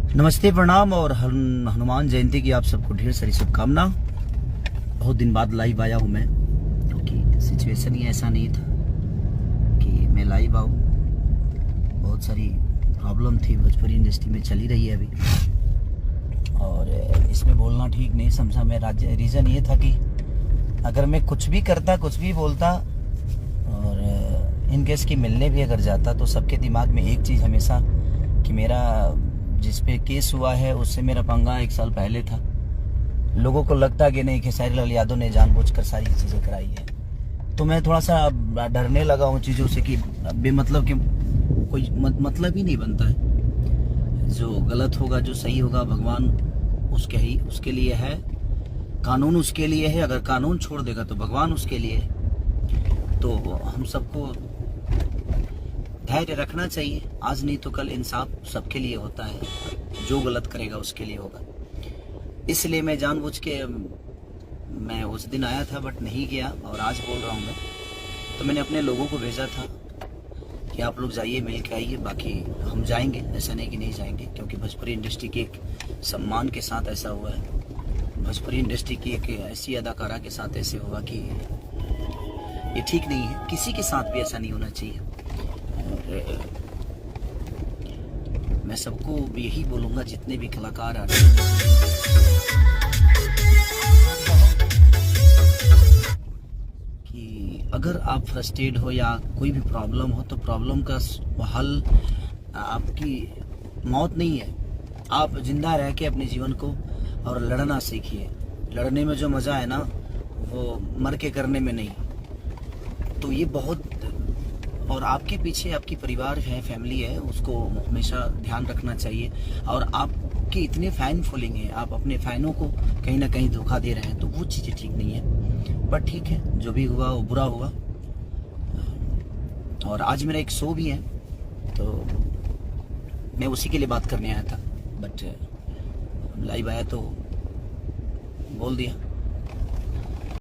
नमस्ते, प्रणाम और हनुमान जयंती की आप सबको ढेर सारी शुभकामना। बहुत दिन बाद लाइव आया हूँ मैं, क्योंकि सिचुएशन ही ऐसा नहीं था कि मैं लाइव आऊँ। बहुत सारी प्रॉब्लम थी, भोजपुरी इंडस्ट्री में चली रही है अभी, और इसमें बोलना ठीक नहीं समझा मैं। रीज़न ये था कि अगर मैं कुछ भी करता, कुछ भी बोलता और इन केस की मिलने भी अगर जाता, तो सबके दिमाग में एक चीज़ हमेशा कि मेरा जिस पे केस हुआ है उससे मेरा पंगा 1 साल पहले था। लोगों को लगता कि नहीं, खेसारी लाल यादव ने जानबूझकर सारी चीज़ें कराई है। तो मैं थोड़ा सा डरने लगा हूँ चीज़ों से कि बेमतलब कि कोई मतलब ही नहीं बनता है। जो गलत होगा, जो सही होगा, भगवान उसके लिए है, कानून उसके लिए है। अगर कानून छोड़ देगा तो भगवान उसके लिए है। तो हम सबको धैर्य रखना चाहिए। आज नहीं तो कल इंसाफ सबके लिए होता है, जो गलत करेगा उसके लिए होगा। इसलिए मैं जानबूझ के मैं उस दिन आया था बट नहीं गया, और आज बोल रहा हूँ मैं। तो मैंने अपने लोगों को भेजा था कि आप लोग जाइए, मिल के आइए, बाकी हम जाएंगे। ऐसा नहीं कि नहीं जाएंगे, क्योंकि भोजपुरी इंडस्ट्री के एक सम्मान के साथ ऐसा हुआ है। भोजपुरी इंडस्ट्री की एक ऐसी अदाकारा के साथ ऐसे हुआ कि ये ठीक नहीं है। किसी के साथ भी ऐसा नहीं होना चाहिए। मैं सबको यही बोलूंगा, जितने भी कलाकार आ रहे हैं, कि अगर आप फ्रस्ट्रेट हो या कोई भी प्रॉब्लम हो, तो प्रॉब्लम का हल आपकी मौत नहीं है। आप जिंदा रह के अपने जीवन को और लड़ना सीखिए। लड़ने में जो मजा है ना, वो मर के करने में नहीं। तो ये बहुत, और आपके पीछे आपकी परिवार है, फैमिली है, उसको हमेशा ध्यान रखना चाहिए। और आपके इतने फैन फॉलोइंग है, आप अपने फैनों को कहीं ना कहीं धोखा दे रहे हैं, तो वो चीज़ें ठीक नहीं है। बट ठीक है, जो भी हुआ वो बुरा हुआ। और आज मेरा एक शो भी है, तो मैं उसी के लिए बात करने आया था, बट लाइव आया तो बोल दिया।